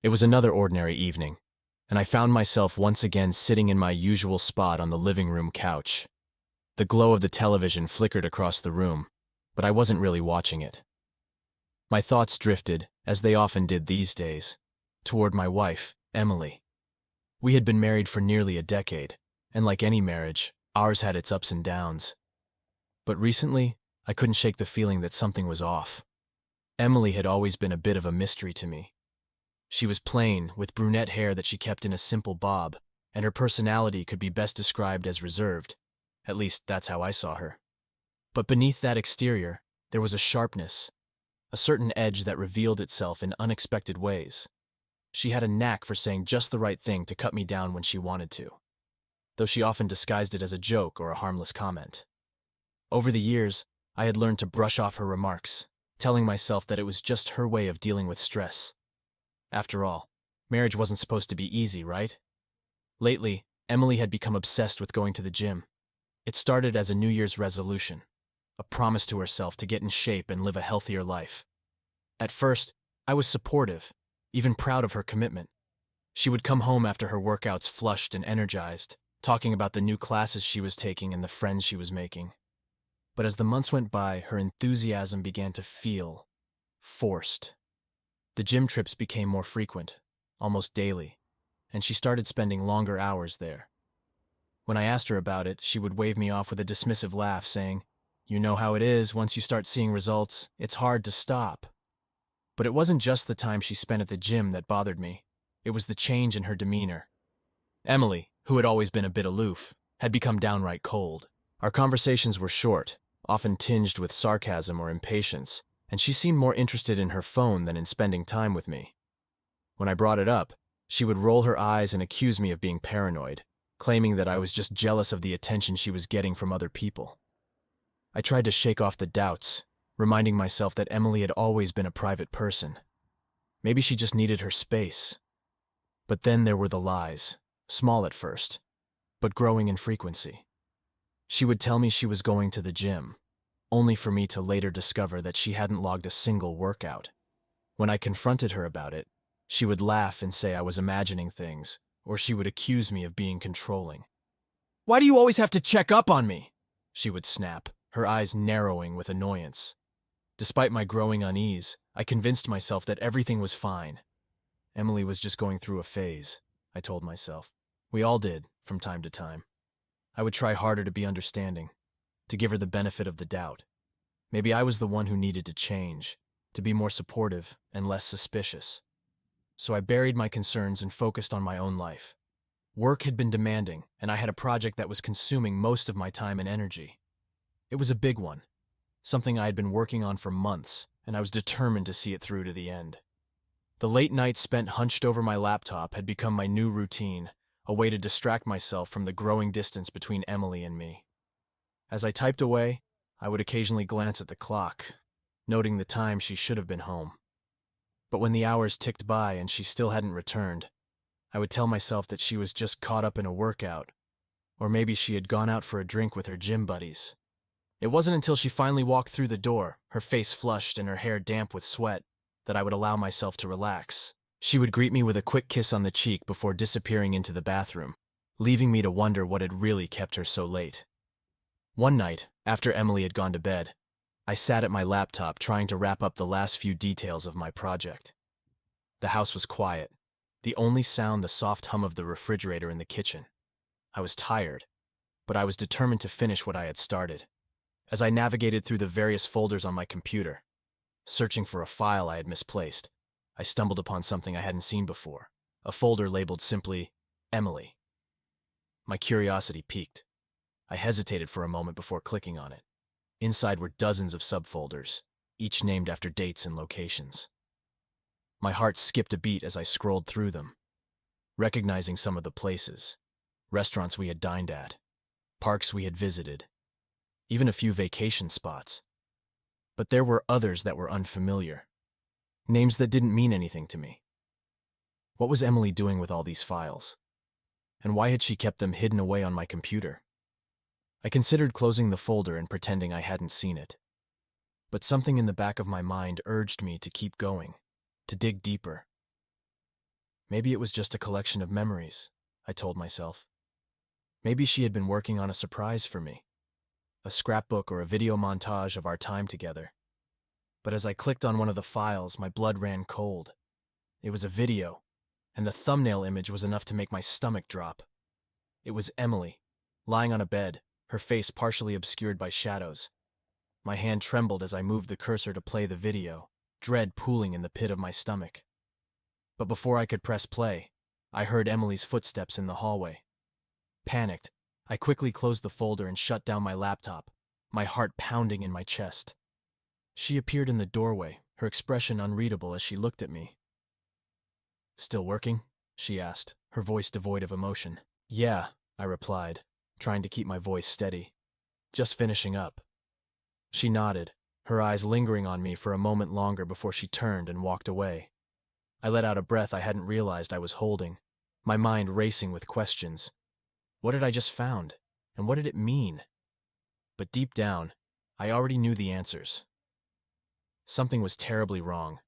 It was another ordinary evening, and I found myself once again sitting in my usual spot on the living room couch. The glow of the television flickered across the room, but I wasn't really watching it. My thoughts drifted, as they often did these days, toward my wife, Emily. We had been married for nearly a decade, and like any marriage, ours had its ups and downs. But recently, I couldn't shake the feeling that something was off. Emily had always been a bit of a mystery to me. She was plain, with brunette hair that she kept in a simple bob, and her personality could be best described as reserved. At least, that's how I saw her. But beneath that exterior, there was a sharpness, a certain edge that revealed itself in unexpected ways. She had a knack for saying just the right thing to cut me down when she wanted to, though she often disguised it as a joke or a harmless comment. Over the years, I had learned to brush off her remarks, telling myself that it was just her way of dealing with stress. After all, marriage wasn't supposed to be easy, right? Lately, Emily had become obsessed with going to the gym. It started as a New Year's resolution, a promise to herself to get in shape and live a healthier life. At first, I was supportive, even proud of her commitment. She would come home after her workouts flushed and energized, talking about the new classes she was taking and the friends she was making. But as the months went by, her enthusiasm began to feel forced. The gym trips became more frequent, almost daily, and she started spending longer hours there. When I asked her about it, she would wave me off with a dismissive laugh, saying, "You know how it is, once you start seeing results, it's hard to stop." But it wasn't just the time she spent at the gym that bothered me. It was the change in her demeanor. Emily, who had always been a bit aloof, had become downright cold. Our conversations were short, often tinged with sarcasm or impatience, and she seemed more interested in her phone than in spending time with me. When I brought it up, she would roll her eyes and accuse me of being paranoid, claiming that I was just jealous of the attention she was getting from other people. I tried to shake off the doubts, reminding myself that Emily had always been a private person. Maybe she just needed her space. But then there were the lies, small at first, but growing in frequency. She would tell me she was going to the gym, only for me to later discover that she hadn't logged a single workout. When I confronted her about it, she would laugh and say I was imagining things, or she would accuse me of being controlling. "Why do you always have to check up on me?" she would snap, her eyes narrowing with annoyance. Despite my growing unease, I convinced myself that everything was fine. Emily was just going through a phase, I told myself. We all did, from time to time. I would try harder to be understanding, to give her the benefit of the doubt. Maybe I was the one who needed to change, to be more supportive and less suspicious. So I buried my concerns and focused on my own life. Work had been demanding, and I had a project that was consuming most of my time and energy. It was a big one, something I had been working on for months, and I was determined to see it through to the end. The late nights spent hunched over my laptop had become my new routine, a way to distract myself from the growing distance between Emily and me. As I typed away, I would occasionally glance at the clock, noting the time she should have been home. But when the hours ticked by and she still hadn't returned, I would tell myself that she was just caught up in a workout, or maybe she had gone out for a drink with her gym buddies. It wasn't until she finally walked through the door, her face flushed and her hair damp with sweat, that I would allow myself to relax. She would greet me with a quick kiss on the cheek before disappearing into the bathroom, leaving me to wonder what had really kept her so late. One night, after Emily had gone to bed, I sat at my laptop trying to wrap up the last few details of my project. The house was quiet, the only sound the soft hum of the refrigerator in the kitchen. I was tired, but I was determined to finish what I had started. As I navigated through the various folders on my computer, searching for a file I had misplaced, I stumbled upon something I hadn't seen before, a folder labeled simply, Emily. My curiosity piqued. I hesitated for a moment before clicking on it. Inside were dozens of subfolders, each named after dates and locations. My heart skipped a beat as I scrolled through them, recognizing some of the places, restaurants we had dined at, parks we had visited, even a few vacation spots. But there were others that were unfamiliar, names that didn't mean anything to me. What was Emily doing with all these files? And why had she kept them hidden away on my computer? I considered closing the folder and pretending I hadn't seen it. But something in the back of my mind urged me to keep going, to dig deeper. Maybe it was just a collection of memories, I told myself. Maybe she had been working on a surprise for me, a scrapbook or a video montage of our time together. But as I clicked on one of the files, my blood ran cold. It was a video, and the thumbnail image was enough to make my stomach drop. It was Emily, lying on a bed, her face partially obscured by shadows. My hand trembled as I moved the cursor to play the video, dread pooling in the pit of my stomach. But before I could press play, I heard Emily's footsteps in the hallway. Panicked, I quickly closed the folder and shut down my laptop, my heart pounding in my chest. She appeared in the doorway, her expression unreadable as she looked at me. "Still working?" she asked, her voice devoid of emotion. "Yeah," I replied, trying to keep my voice steady. "Just finishing up." She nodded, her eyes lingering on me for a moment longer before she turned and walked away. I let out a breath I hadn't realized I was holding, my mind racing with questions. What had I just found, and what did it mean? But deep down, I already knew the answers. Something was terribly wrong,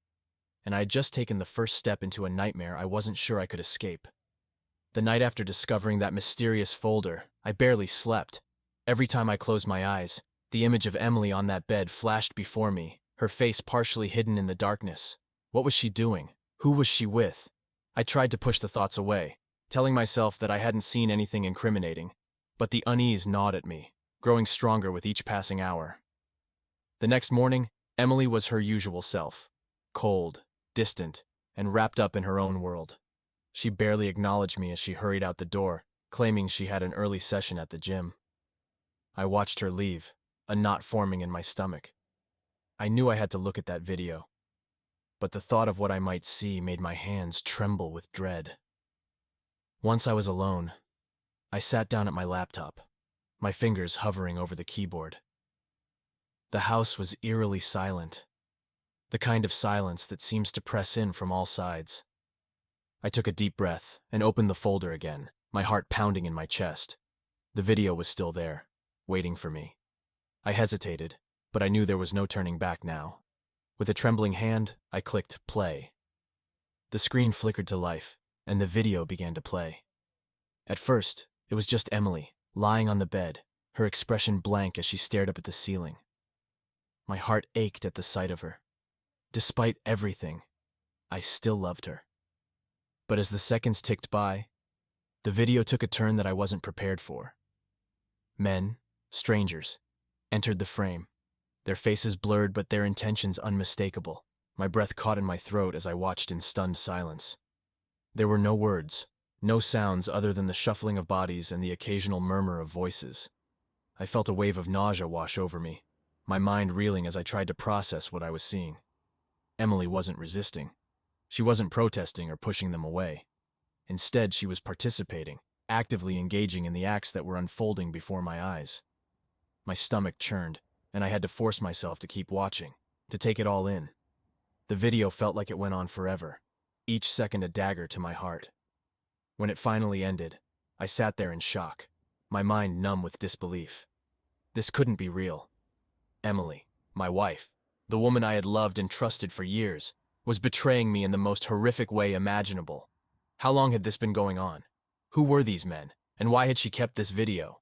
and I had just taken the first step into a nightmare I wasn't sure I could escape. The night after discovering that mysterious folder, I barely slept. Every time I closed my eyes, the image of Emily on that bed flashed before me, her face partially hidden in the darkness. What was she doing? Who was she with? I tried to push the thoughts away, telling myself that I hadn't seen anything incriminating, but the unease gnawed at me, growing stronger with each passing hour. The next morning, Emily was her usual self, cold, distant, and wrapped up in her own world. She barely acknowledged me as she hurried out the door, claiming she had an early session at the gym. I watched her leave, a knot forming in my stomach. I knew I had to look at that video, but the thought of what I might see made my hands tremble with dread. Once I was alone, I sat down at my laptop, my fingers hovering over the keyboard. The house was eerily silent, the kind of silence that seems to press in from all sides. I took a deep breath and opened the folder again, my heart pounding in my chest. The video was still there, waiting for me. I hesitated, but I knew there was no turning back now. With a trembling hand, I clicked play. The screen flickered to life, and the video began to play. At first, it was just Emily, lying on the bed, her expression blank as she stared up at the ceiling. My heart ached at the sight of her. Despite everything, I still loved her. But as the seconds ticked by, the video took a turn that I wasn't prepared for. Men, strangers, entered the frame, their faces blurred but their intentions unmistakable. My breath caught in my throat as I watched in stunned silence. There were no words, no sounds other than the shuffling of bodies and the occasional murmur of voices. I felt a wave of nausea wash over me, my mind reeling as I tried to process what I was seeing. Emily wasn't resisting. She wasn't protesting or pushing them away. Instead, she was participating, actively engaging in the acts that were unfolding before my eyes. My stomach churned, and I had to force myself to keep watching, to take it all in. The video felt like it went on forever, each second a dagger to my heart. When it finally ended, I sat there in shock, my mind numb with disbelief. This couldn't be real. Emily, my wife, the woman I had loved and trusted for years, was betraying me in the most horrific way imaginable. How long had this been going on? Who were these men, and why had she kept this video?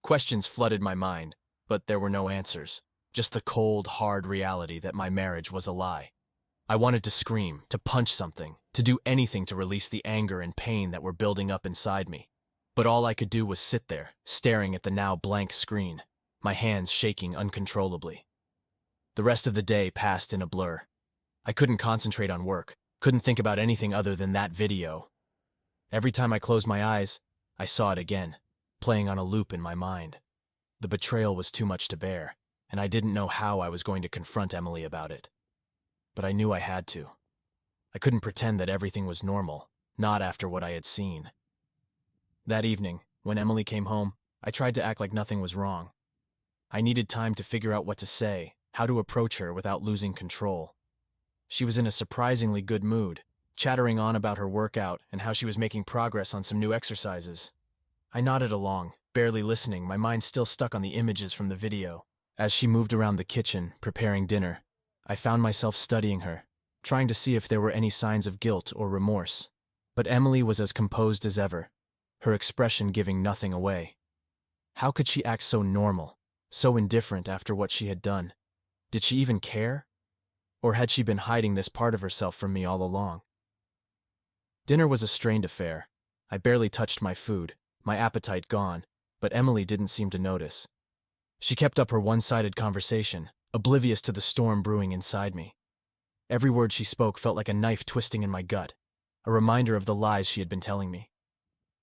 Questions flooded my mind, but there were no answers, just the cold, hard reality that my marriage was a lie. I wanted to scream, to punch something, to do anything to release the anger and pain that were building up inside me. But all I could do was sit there, staring at the now blank screen, my hands shaking uncontrollably. The rest of the day passed in a blur. I couldn't concentrate on work, couldn't think about anything other than that video. Every time I closed my eyes, I saw it again, playing on a loop in my mind. The betrayal was too much to bear, and I didn't know how I was going to confront Emily about it. But I knew I had to. I couldn't pretend that everything was normal, not after what I had seen. That evening, when Emily came home, I tried to act like nothing was wrong. I needed time to figure out what to say, how to approach her without losing control. She was in a surprisingly good mood, chattering on about her workout and how she was making progress on some new exercises. I nodded along, barely listening, my mind still stuck on the images from the video. As she moved around the kitchen, preparing dinner, I found myself studying her, trying to see if there were any signs of guilt or remorse. But Emily was as composed as ever, her expression giving nothing away. How could she act so normal, so indifferent after what she had done? Did she even care? Or had she been hiding this part of herself from me all along? Dinner was a strained affair. I barely touched my food, my appetite gone, but Emily didn't seem to notice. She kept up her one-sided conversation, oblivious to the storm brewing inside me. Every word she spoke felt like a knife twisting in my gut, a reminder of the lies she had been telling me.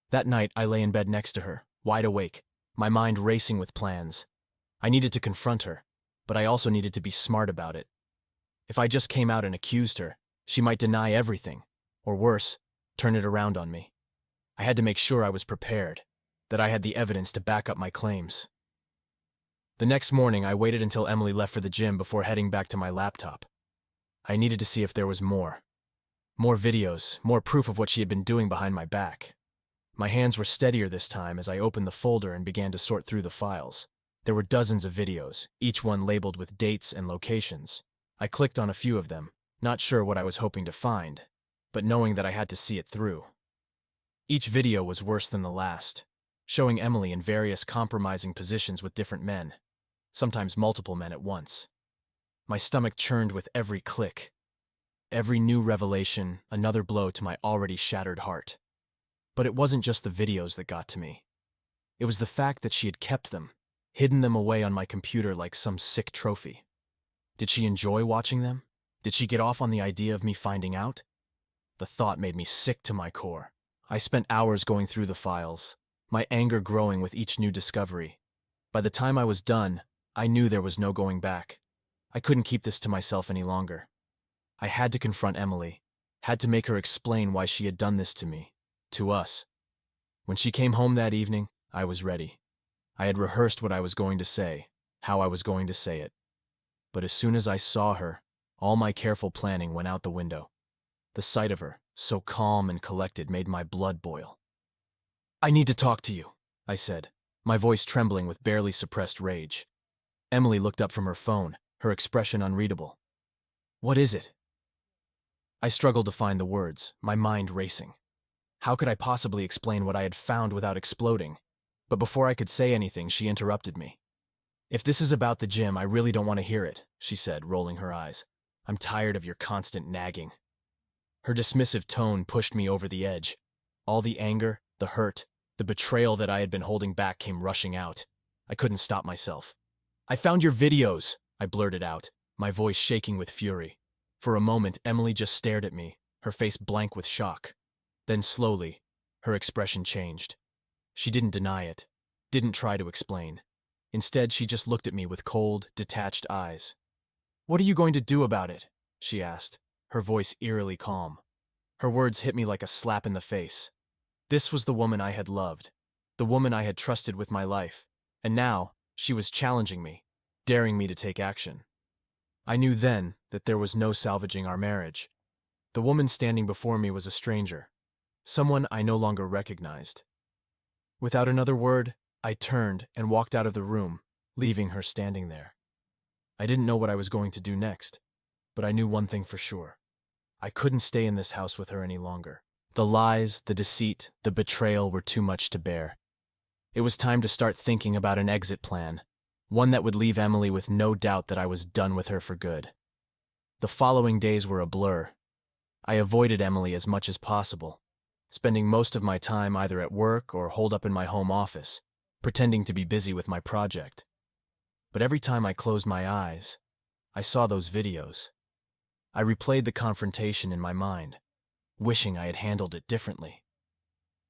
That night, I lay in bed next to her, wide awake, my mind racing with plans. I needed to confront her, but I also needed to be smart about it. If I just came out and accused her, she might deny everything, or worse, turn it around on me. I had to make sure I was prepared, that I had the evidence to back up my claims. The next morning, I waited until Emily left for the gym before heading back to my laptop. I needed to see if there was more. More videos, more proof of what she had been doing behind my back. My hands were steadier this time as I opened the folder and began to sort through the files. There were dozens of videos, each one labeled with dates and locations. I clicked on a few of them, not sure what I was hoping to find, but knowing that I had to see it through. Each video was worse than the last, showing Emily in various compromising positions with different men, sometimes multiple men at once. My stomach churned with every click. Every new revelation, another blow to my already shattered heart. But it wasn't just the videos that got to me. It was the fact that she had kept them, hidden them away on my computer like some sick trophy. Did she enjoy watching them? Did she get off on the idea of me finding out? The thought made me sick to my core. I spent hours going through the files, my anger growing with each new discovery. By the time I was done, I knew there was no going back. I couldn't keep this to myself any longer. I had to confront Emily, had to make her explain why she had done this to me, to us. When she came home that evening, I was ready. I had rehearsed what I was going to say, how I was going to say it. But as soon as I saw her, all my careful planning went out the window. The sight of her, so calm and collected, made my blood boil. "I need to talk to you," I said, my voice trembling with barely suppressed rage. Emily looked up from her phone, her expression unreadable. "What is it?" I struggled to find the words, my mind racing. How could I possibly explain what I had found without exploding? But before I could say anything, she interrupted me. "If this is about the gym, I really don't want to hear it," she said, rolling her eyes. "I'm tired of your constant nagging." Her dismissive tone pushed me over the edge. All the anger, the hurt, the betrayal that I had been holding back came rushing out. I couldn't stop myself. "I found your videos," I blurted out, my voice shaking with fury. For a moment, Emily just stared at me, her face blank with shock. Then slowly, her expression changed. She didn't deny it, didn't try to explain. Instead, she just looked at me with cold, detached eyes. "What are you going to do about it?" she asked, her voice eerily calm. Her words hit me like a slap in the face. This was the woman I had loved, the woman I had trusted with my life, and now she was challenging me, daring me to take action. I knew then that there was no salvaging our marriage. The woman standing before me was a stranger, someone I no longer recognized. Without another word, I turned and walked out of the room, leaving her standing there. I didn't know what I was going to do next, but I knew one thing for sure. I couldn't stay in this house with her any longer. The lies, the deceit, the betrayal were too much to bear. It was time to start thinking about an exit plan, one that would leave Emily with no doubt that I was done with her for good. The following days were a blur. I avoided Emily as much as possible, spending most of my time either at work or holed up in my home office, pretending to be busy with my project. But every time I closed my eyes, I saw those videos. I replayed the confrontation in my mind, wishing I had handled it differently,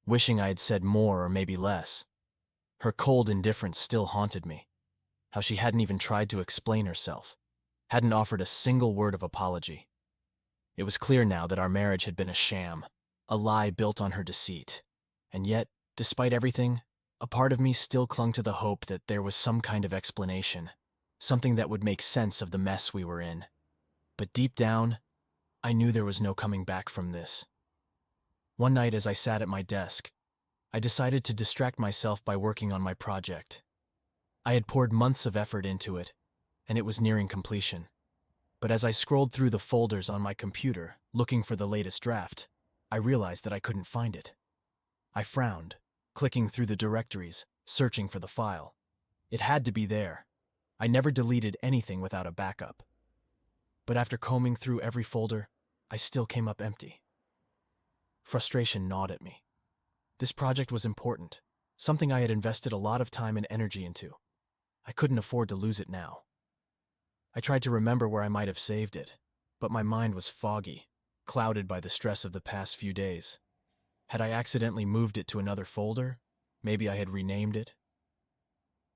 wishing I had said more or maybe less. Her cold indifference still haunted me. How she hadn't even tried to explain herself, hadn't offered a single word of apology. It was clear now that our marriage had been a sham, a lie built on her deceit. And yet, despite everything, a part of me still clung to the hope that there was some kind of explanation, something that would make sense of the mess we were in. But deep down, I knew there was no coming back from this. One night as I sat at my desk, I decided to distract myself by working on my project. I had poured months of effort into it, and it was nearing completion. But as I scrolled through the folders on my computer, looking for the latest draft, I realized that I couldn't find it. I frowned, clicking through the directories, searching for the file. It had to be there. I never deleted anything without a backup. But after combing through every folder, I still came up empty. Frustration gnawed at me. This project was important, something I had invested a lot of time and energy into. I couldn't afford to lose it now. I tried to remember where I might have saved it, but my mind was foggy, clouded by the stress of the past few days. Had I accidentally moved it to another folder? Maybe I had renamed it?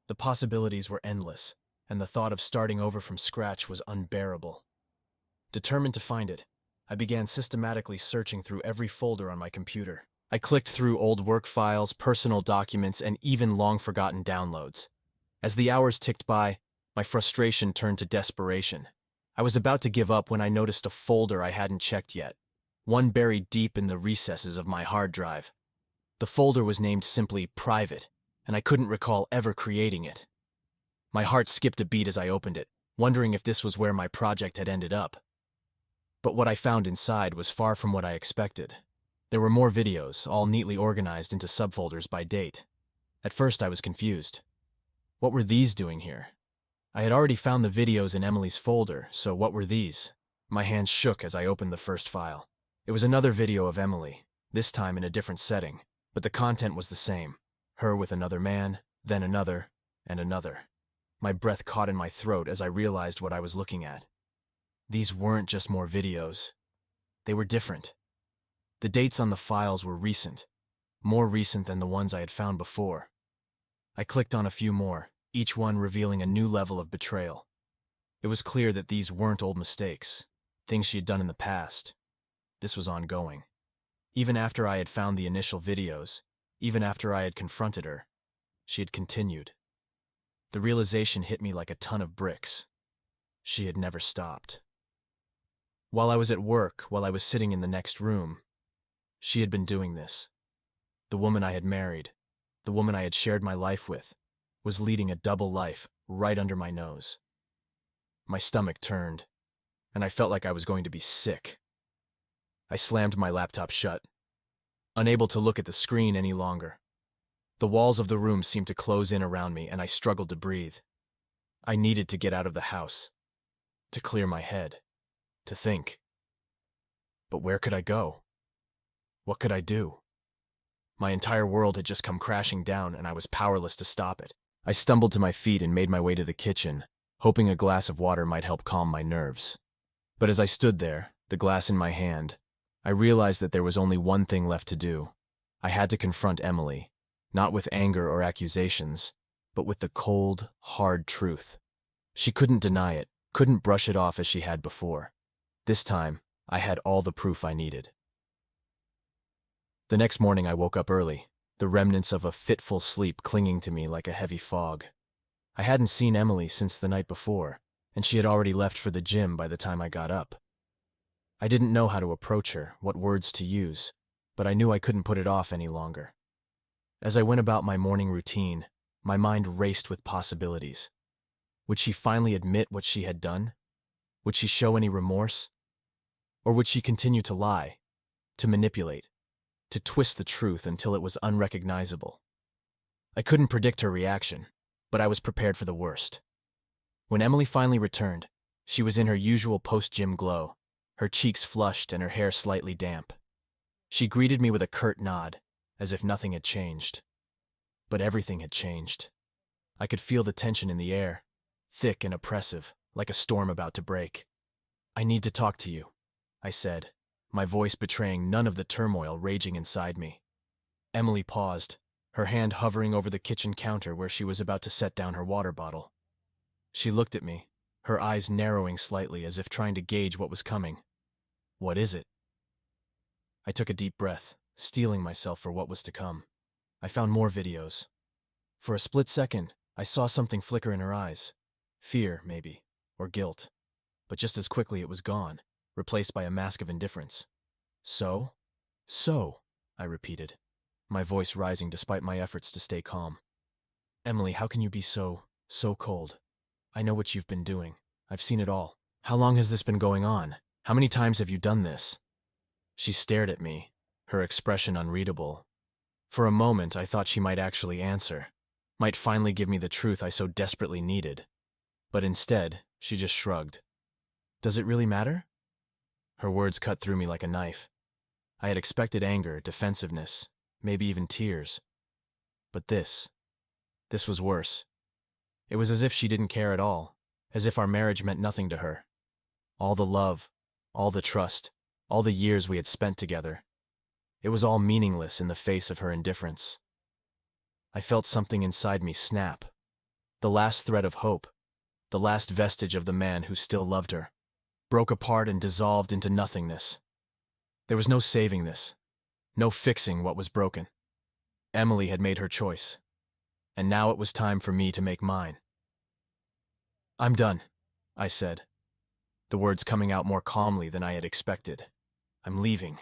The possibilities were endless, and the thought of starting over from scratch was unbearable. Determined to find it, I began systematically searching through every folder on my computer. I clicked through old work files, personal documents, and even long-forgotten downloads. As the hours ticked by, my frustration turned to desperation. I was about to give up when I noticed a folder I hadn't checked yet, one buried deep in the recesses of my hard drive. The folder was named simply Private, and I couldn't recall ever creating it. My heart skipped a beat as I opened it, wondering if this was where my project had ended up. But what I found inside was far from what I expected. There were more videos, all neatly organized into subfolders by date. At first I was confused. What were these doing here? I had already found the videos in Emily's folder, so what were these? My hands shook as I opened the first file. It was another video of Emily, this time in a different setting, but the content was the same. Her with another man, then another, and another. My breath caught in my throat as I realized what I was looking at. These weren't just more videos. They were different. The dates on the files were recent, more recent than the ones I had found before. I clicked on a few more, each one revealing a new level of betrayal. It was clear that these weren't old mistakes, things she had done in the past. This was ongoing. Even after I had found the initial videos, even after I had confronted her, she had continued. The realization hit me like a ton of bricks. She had never stopped. While I was at work, while I was sitting in the next room, she had been doing this. The woman I had married, the woman I had shared my life with, was leading a double life right under my nose. My stomach turned, and I felt like I was going to be sick. I slammed my laptop shut, unable to look at the screen any longer. The walls of the room seemed to close in around me, and I struggled to breathe. I needed to get out of the house, to clear my head, to think. But where could I go? What could I do? My entire world had just come crashing down, and I was powerless to stop it. I stumbled to my feet and made my way to the kitchen, hoping a glass of water might help calm my nerves. But as I stood there, the glass in my hand, I realized that there was only one thing left to do. I had to confront Emily, not with anger or accusations, but with the cold, hard truth. She couldn't deny it, couldn't brush it off as she had before. This time, I had all the proof I needed. The next morning I woke up early, the remnants of a fitful sleep clinging to me like a heavy fog. I hadn't seen Emily since the night before, and she had already left for the gym by the time I got up. I didn't know how to approach her, what words to use, but I knew I couldn't put it off any longer. As I went about my morning routine, my mind raced with possibilities. Would she finally admit what she had done? Would she show any remorse? Or would she continue to lie, to manipulate, to twist the truth until it was unrecognizable? I couldn't predict her reaction, but I was prepared for the worst. When Emily finally returned, she was in her usual post-gym glow, her cheeks flushed and her hair slightly damp. She greeted me with a curt nod, as if nothing had changed. But everything had changed. I could feel the tension in the air, thick and oppressive, like a storm about to break. "I need to talk to you," I said, my voice betraying none of the turmoil raging inside me. Emily paused, her hand hovering over the kitchen counter where she was about to set down her water bottle. She looked at me, her eyes narrowing slightly as if trying to gauge what was coming. "What is it?" I took a deep breath, steeling myself for what was to come. I found more videos. For a split second, I saw something flicker in her eyes. Fear, maybe, or guilt. But just as quickly it was gone, replaced by a mask of indifference. So, I repeated, my voice rising despite my efforts to stay calm. "Emily, how can you be so cold? I know what you've been doing. I've seen it all. How long has this been going on? How many times have you done this?" She stared at me, her expression unreadable. For a moment, I thought she might actually answer, might finally give me the truth I so desperately needed. But instead, she just shrugged. "Does it really matter?" Her words cut through me like a knife. I had expected anger, defensiveness, maybe even tears. But this was worse. It was as if she didn't care at all, as if our marriage meant nothing to her. All the love, all the trust, all the years we had spent together. It was all meaningless in the face of her indifference. I felt something inside me snap. The last thread of hope, the last vestige of the man who still loved her, broke apart and dissolved into nothingness. There was no saving this, no fixing what was broken. Emily had made her choice, and now it was time for me to make mine. "I'm done," I said, the words coming out more calmly than I had expected. "I'm leaving.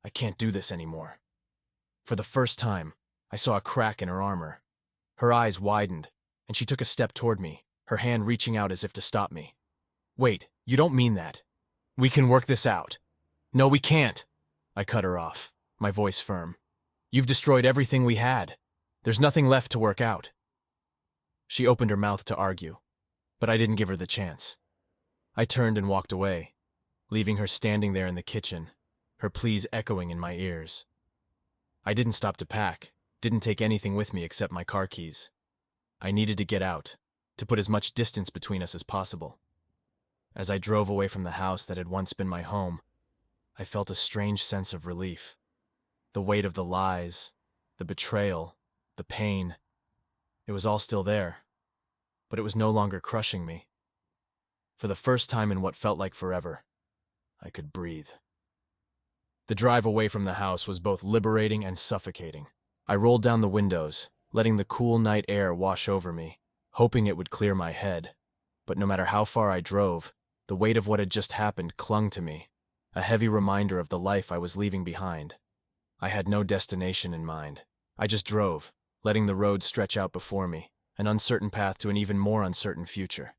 I can't do this anymore." For the first time, I saw a crack in her armor. Her eyes widened, and she took a step toward me, her hand reaching out as if to stop me. "Wait, you don't mean that. We can work this out." "No, we can't," I cut her off, my voice firm. "You've destroyed everything we had. There's nothing left to work out." She opened her mouth to argue, but I didn't give her the chance. I turned and walked away, leaving her standing there in the kitchen, her pleas echoing in my ears. I didn't stop to pack, didn't take anything with me except my car keys. I needed to get out, to put as much distance between us as possible. As I drove away from the house that had once been my home, I felt a strange sense of relief. The weight of the lies, the betrayal, the pain, it was all still there, but it was no longer crushing me. For the first time in what felt like forever, I could breathe. The drive away from the house was both liberating and suffocating. I rolled down the windows, letting the cool night air wash over me, hoping it would clear my head. But no matter how far I drove, the weight of what had just happened clung to me, a heavy reminder of the life I was leaving behind. I had no destination in mind. I just drove, letting the road stretch out before me, an uncertain path to an even more uncertain future.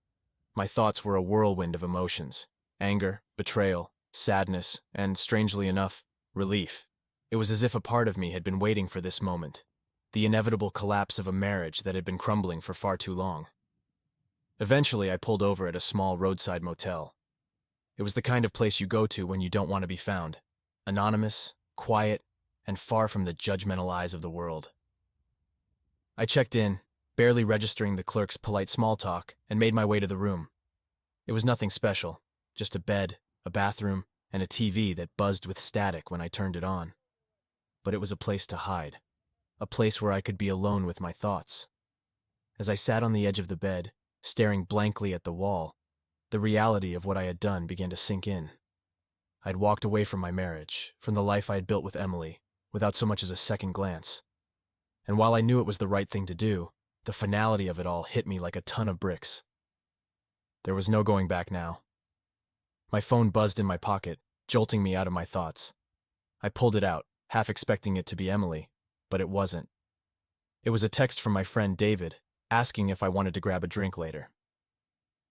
My thoughts were a whirlwind of emotions: anger, betrayal, sadness, and, strangely enough, relief. It was as if a part of me had been waiting for this moment, the inevitable collapse of a marriage that had been crumbling for far too long. Eventually, I pulled over at a small roadside motel. It was the kind of place you go to when you don't want to be found. Anonymous, quiet, and far from the judgmental eyes of the world. I checked in, barely registering the clerk's polite small talk, and made my way to the room. It was nothing special, just a bed, a bathroom, and a TV that buzzed with static when I turned it on. But it was a place to hide, a place where I could be alone with my thoughts. As I sat on the edge of the bed, staring blankly at the wall, the reality of what I had done began to sink in. I'd walked away from my marriage, from the life I had built with Emily, without so much as a second glance. And while I knew it was the right thing to do, the finality of it all hit me like a ton of bricks. There was no going back now. My phone buzzed in my pocket, jolting me out of my thoughts. I pulled it out, half expecting it to be Emily, but it wasn't. It was a text from my friend David, asking if I wanted to grab a drink later.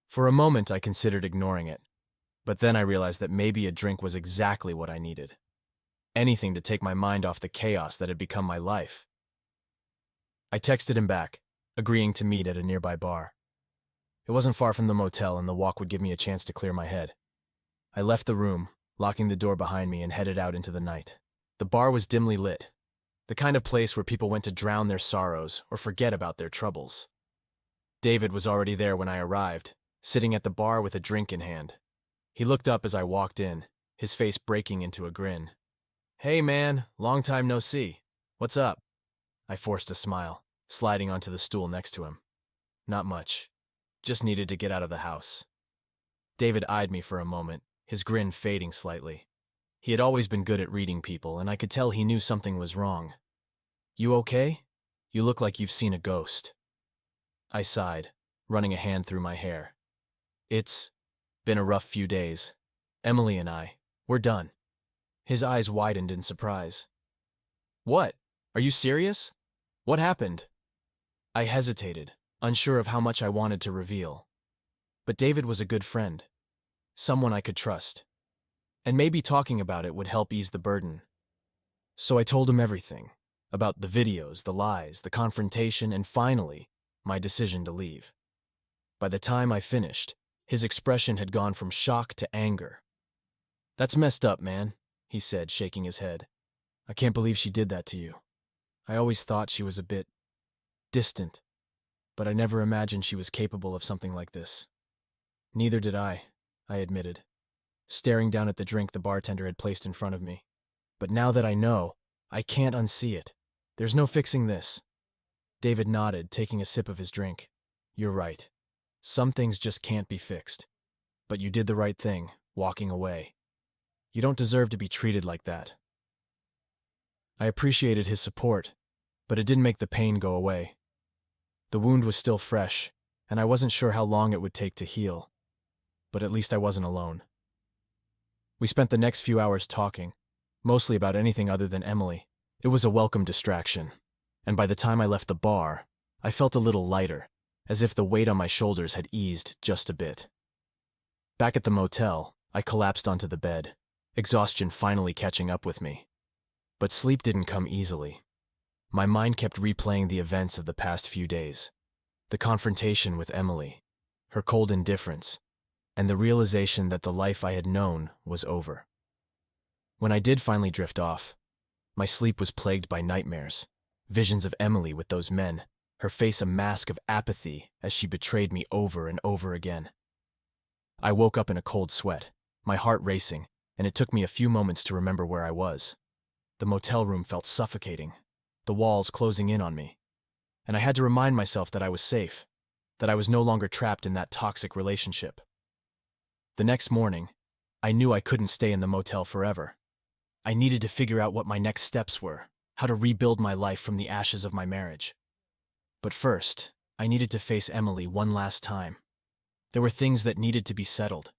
For a moment, I considered ignoring it, but then I realized that maybe a drink was exactly what I needed. Anything to take my mind off the chaos that had become my life. I texted him back, agreeing to meet at a nearby bar. It wasn't far from the motel, and the walk would give me a chance to clear my head. I left the room, locking the door behind me, and headed out into the night. The bar was dimly lit, the kind of place where people went to drown their sorrows or forget about their troubles. David was already there when I arrived, sitting at the bar with a drink in hand. He looked up as I walked in, his face breaking into a grin. "Hey man, long time no see. What's up?" I forced a smile, sliding onto the stool next to him. "Not much. Just needed to get out of the house." David eyed me for a moment, his grin fading slightly. He had always been good at reading people, and I could tell he knew something was wrong. "You okay? You look like you've seen a ghost." I sighed, running a hand through my hair. "It's been a rough few days. Emily and we're done." His eyes widened in surprise. "What? Are you serious? What happened?" I hesitated, unsure of how much I wanted to reveal. But David was a good friend, someone I could trust, and maybe talking about it would help ease the burden. So I told him everything, about the videos, the lies, the confrontation, and finally, my decision to leave. By the time I finished, his expression had gone from shock to anger. "That's messed up, man," he said, shaking his head. "I can't believe she did that to you. I always thought she was a bit distant, but I never imagined she was capable of something like this." "Neither did I admitted, staring down at the drink the bartender had placed in front of me. "But now that I know, I can't unsee it. There's no fixing this." David nodded, taking a sip of his drink. "You're right. Some things just can't be fixed. But you did the right thing, walking away. You don't deserve to be treated like that." I appreciated his support, but it didn't make the pain go away. The wound was still fresh, and I wasn't sure how long it would take to heal. But at least I wasn't alone. We spent the next few hours talking, mostly about anything other than Emily. It was a welcome distraction, and by the time I left the bar, I felt a little lighter, as if the weight on my shoulders had eased just a bit. Back at the motel, I collapsed onto the bed, exhaustion finally catching up with me. But sleep didn't come easily. My mind kept replaying the events of the past few days, the confrontation with Emily, her cold indifference, and the realization that the life I had known was over. When I did finally drift off, my sleep was plagued by nightmares, visions of Emily with those men, her face a mask of apathy as she betrayed me over and over again. I woke up in a cold sweat, my heart racing, and it took me a few moments to remember where I was. The motel room felt suffocating, the walls closing in on me, and I had to remind myself that I was safe, that I was no longer trapped in that toxic relationship. The next morning, I knew I couldn't stay in the motel forever. I needed to figure out what my next steps were, how to rebuild my life from the ashes of my marriage. But first, I needed to face Emily one last time. There were things that needed to be settled,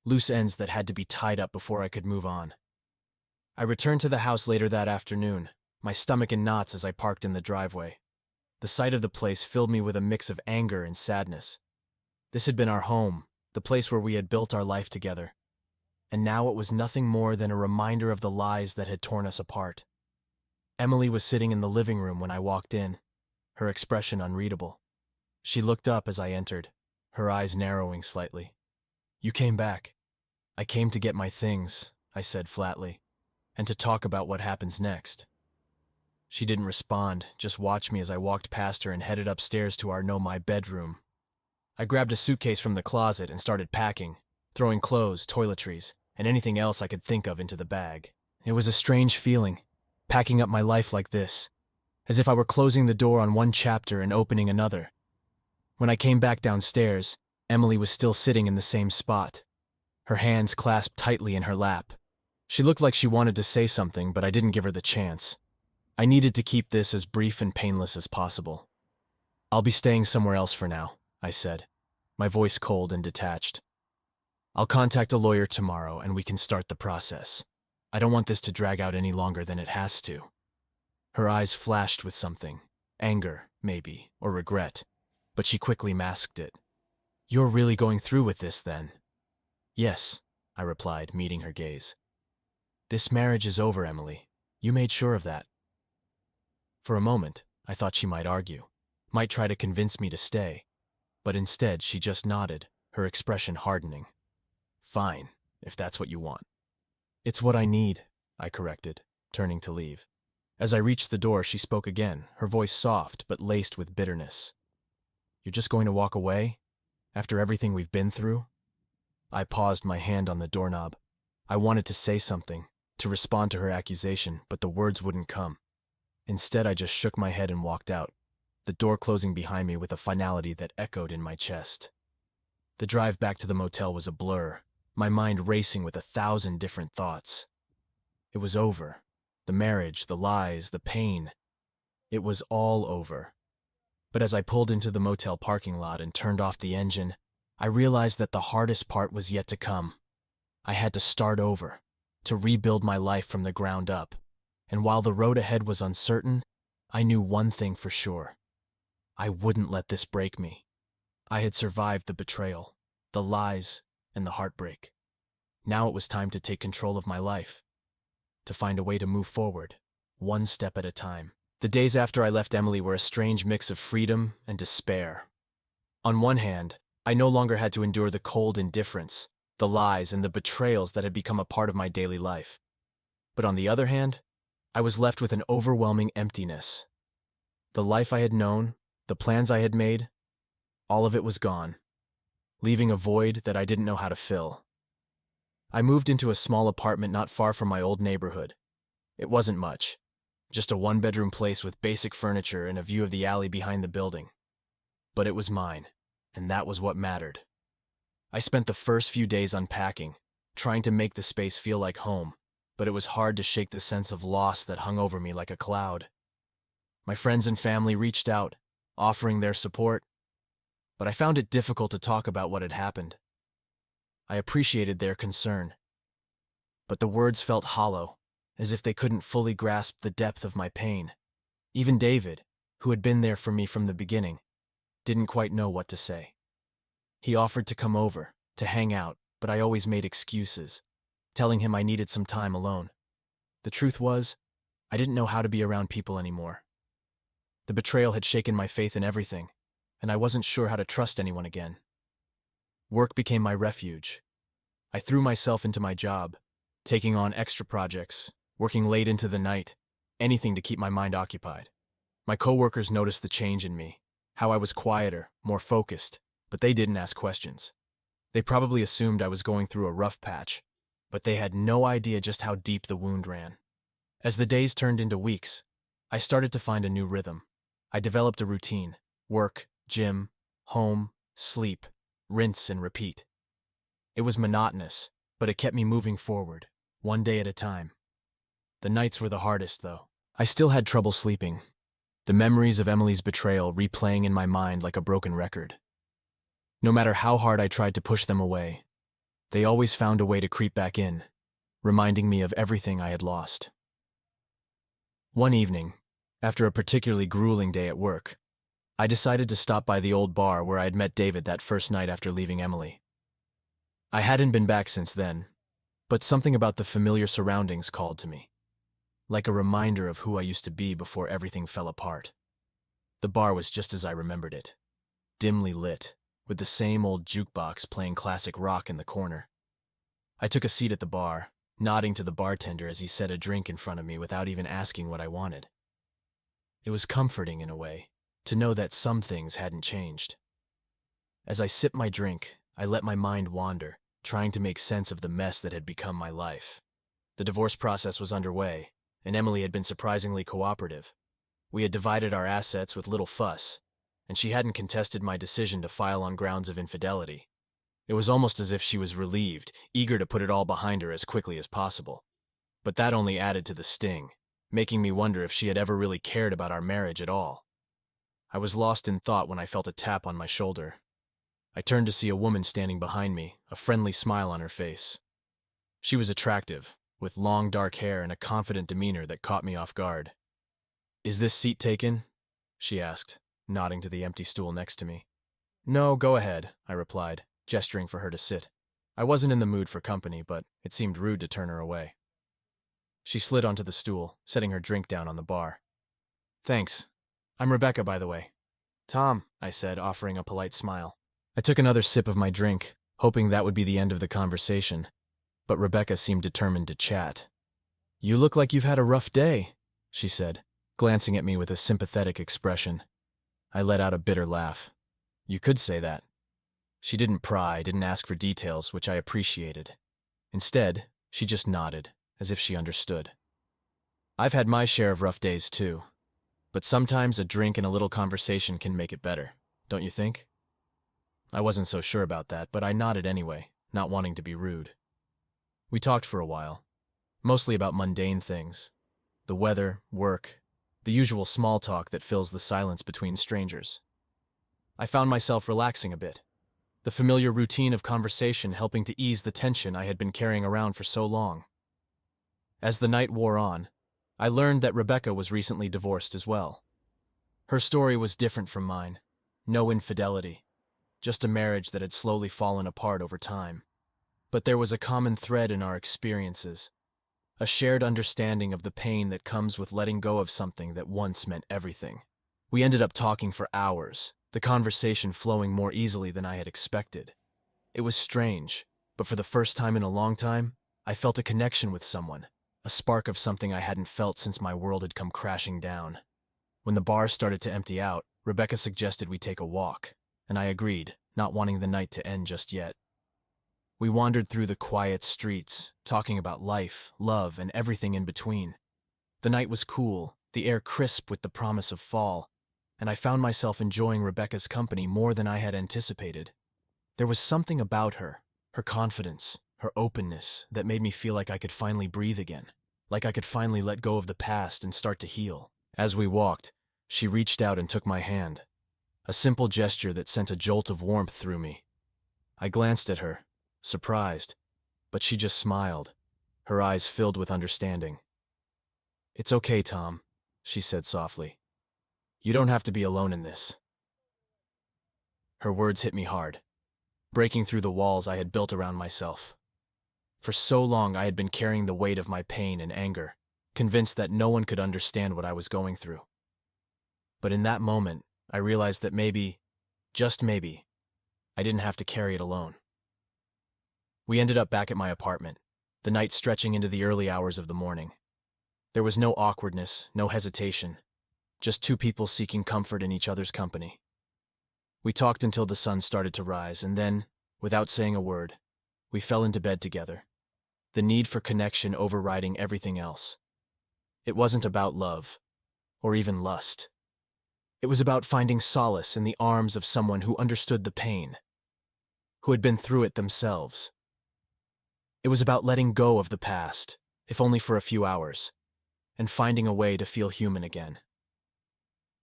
loose ends that had to be tied up before I could move on. I returned to the house later that afternoon, my stomach in knots as I parked in the driveway. The sight of the place filled me with a mix of anger and sadness. This had been our home, the place where we had built our life together. And now it was nothing more than a reminder of the lies that had torn us apart. Emily was sitting in the living room when I walked in, her expression unreadable. She looked up as I entered, her eyes narrowing slightly. "You came back." "I came to get my things," I said flatly, "and to talk about what happens next." She didn't respond, just watched me as I walked past her and headed upstairs to our my bedroom. I grabbed a suitcase from the closet and started packing, throwing clothes, toiletries, and anything else I could think of into the bag. It was a strange feeling, packing up my life like this, as if I were closing the door on one chapter and opening another. When I came back downstairs, Emily was still sitting in the same spot, her hands clasped tightly in her lap. She looked like she wanted to say something, but I didn't give her the chance. I needed to keep this as brief and painless as possible. "I'll be staying somewhere else for now," I said, my voice cold and detached. "I'll contact a lawyer tomorrow and we can start the process. I don't want this to drag out any longer than it has to." Her eyes flashed with something, anger, maybe, or regret, but she quickly masked it. "You're really going through with this, then?" "Yes," I replied, meeting her gaze. "This marriage is over, Emily. You made sure of that." For a moment, I thought she might argue, might try to convince me to stay, but instead she just nodded, her expression hardening. "Fine, if that's what you want." "It's what I need," I corrected, turning to leave. As I reached the door, she spoke again, her voice soft but laced with bitterness. "You're just going to walk away? After everything we've been through?" I paused, my hand on the doorknob. I wanted to say something, to respond to her accusation, but the words wouldn't come. Instead, I just shook my head and walked out, the door closing behind me with a finality that echoed in my chest. The drive back to the motel was a blur, my mind racing with 1,000 different thoughts. It was over. The marriage, the lies, the pain. It was all over. But as I pulled into the motel parking lot and turned off the engine, I realized that the hardest part was yet to come. I had to start over, to rebuild my life from the ground up. And while the road ahead was uncertain, I knew one thing for sure. I wouldn't let this break me. I had survived the betrayal, the lies, and the heartbreak. Now it was time to take control of my life, to find a way to move forward, one step at a time. The days after I left Emily were a strange mix of freedom and despair. On one hand, I no longer had to endure the cold indifference, the lies, and the betrayals that had become a part of my daily life. But on the other hand, I was left with an overwhelming emptiness. The life I had known, the plans I had made, all of it was gone, leaving a void that I didn't know how to fill. I moved into a small apartment not far from my old neighborhood. It wasn't much, just a one-bedroom place with basic furniture and a view of the alley behind the building. But it was mine, and that was what mattered. I spent the first few days unpacking, trying to make the space feel like home, but it was hard to shake the sense of loss that hung over me like a cloud. My friends and family reached out, offering their support, but I found it difficult to talk about what had happened. I appreciated their concern, but the words felt hollow, as if they couldn't fully grasp the depth of my pain. Even David, who had been there for me from the beginning, didn't quite know what to say. He offered to come over, to hang out, but I always made excuses, telling him I needed some time alone. The truth was, I didn't know how to be around people anymore. The betrayal had shaken my faith in everything, and I wasn't sure how to trust anyone again. Work became my refuge. I threw myself into my job, taking on extra projects, working late into the night, anything to keep my mind occupied. My coworkers noticed the change in me, how I was quieter, more focused, but they didn't ask questions. They probably assumed I was going through a rough patch, but they had no idea just how deep the wound ran. As the days turned into weeks, I started to find a new rhythm. I developed a routine: work, gym, home, sleep, rinse and repeat. It was monotonous, but it kept me moving forward, one day at a time. The nights were the hardest, though. I still had trouble sleeping, the memories of Emily's betrayal replaying in my mind like a broken record. No matter how hard I tried to push them away, they always found a way to creep back in, reminding me of everything I had lost. One evening, after a particularly grueling day at work, I decided to stop by the old bar where I had met David that first night after leaving Emily. I hadn't been back since then, but something about the familiar surroundings called to me, like a reminder of who I used to be before everything fell apart. The bar was just as I remembered it, dimly lit, with the same old jukebox playing classic rock in the corner. I took a seat at the bar, nodding to the bartender as he set a drink in front of me without even asking what I wanted. It was comforting in a way, to know that some things hadn't changed. As I sipped my drink, I let my mind wander, trying to make sense of the mess that had become my life. The divorce process was underway, and Emily had been surprisingly cooperative. We had divided our assets with little fuss, and she hadn't contested my decision to file on grounds of infidelity. It was almost as if she was relieved, eager to put it all behind her as quickly as possible. But that only added to the sting, making me wonder if she had ever really cared about our marriage at all. I was lost in thought when I felt a tap on my shoulder. I turned to see a woman standing behind me, a friendly smile on her face. She was attractive, with long dark hair and a confident demeanor that caught me off guard. "Is this seat taken?" she asked, nodding to the empty stool next to me. "No, go ahead," I replied, gesturing for her to sit. I wasn't in the mood for company, but it seemed rude to turn her away. She slid onto the stool, setting her drink down on the bar. "Thanks. I'm Rebecca, by the way." "Tom," I said, offering a polite smile. I took another sip of my drink, hoping that would be the end of the conversation, but Rebecca seemed determined to chat. "You look like you've had a rough day," she said, glancing at me with a sympathetic expression. I let out a bitter laugh. "You could say that." She didn't pry, didn't ask for details, which I appreciated. Instead, she just nodded, as if she understood. I've had my share of rough days too, but sometimes a drink and a little conversation can make it better, don't you think? I wasn't so sure about that, but I nodded anyway, not wanting to be rude. We talked for a while, mostly about mundane things. The weather, work, the usual small talk that fills the silence between strangers. I found myself relaxing a bit, the familiar routine of conversation helping to ease the tension I had been carrying around for so long. As the night wore on, I learned that Rebecca was recently divorced as well. Her story was different from mine. No infidelity, just a marriage that had slowly fallen apart over time. But there was a common thread in our experiences, a shared understanding of the pain that comes with letting go of something that once meant everything. We ended up talking for hours, the conversation flowing more easily than I had expected. It was strange, but for the first time in a long time, I felt a connection with someone, a spark of something I hadn't felt since my world had come crashing down. When the bar started to empty out, Rebecca suggested we take a walk, and I agreed, not wanting the night to end just yet. We wandered through the quiet streets, talking about life, love, and everything in between. The night was cool, the air crisp with the promise of fall, and I found myself enjoying Rebecca's company more than I had anticipated. There was something about her, her confidence, her openness, that made me feel like I could finally breathe again, like I could finally let go of the past and start to heal. As we walked, she reached out and took my hand, a simple gesture that sent a jolt of warmth through me. I glanced at her, surprised, but she just smiled, her eyes filled with understanding. "It's okay, Tom," she said softly. "You don't have to be alone in this." Her words hit me hard, breaking through the walls I had built around myself. For so long I had been carrying the weight of my pain and anger, convinced that no one could understand what I was going through. But in that moment, I realized that maybe, just maybe, I didn't have to carry it alone. We ended up back at my apartment, the night stretching into the early hours of the morning. There was no awkwardness, no hesitation, just two people seeking comfort in each other's company. We talked until the sun started to rise, and then, without saying a word, we fell into bed together, the need for connection overriding everything else. It wasn't about love, or even lust. It was about finding solace in the arms of someone who understood the pain, who had been through it themselves. It was about letting go of the past, if only for a few hours, and finding a way to feel human again.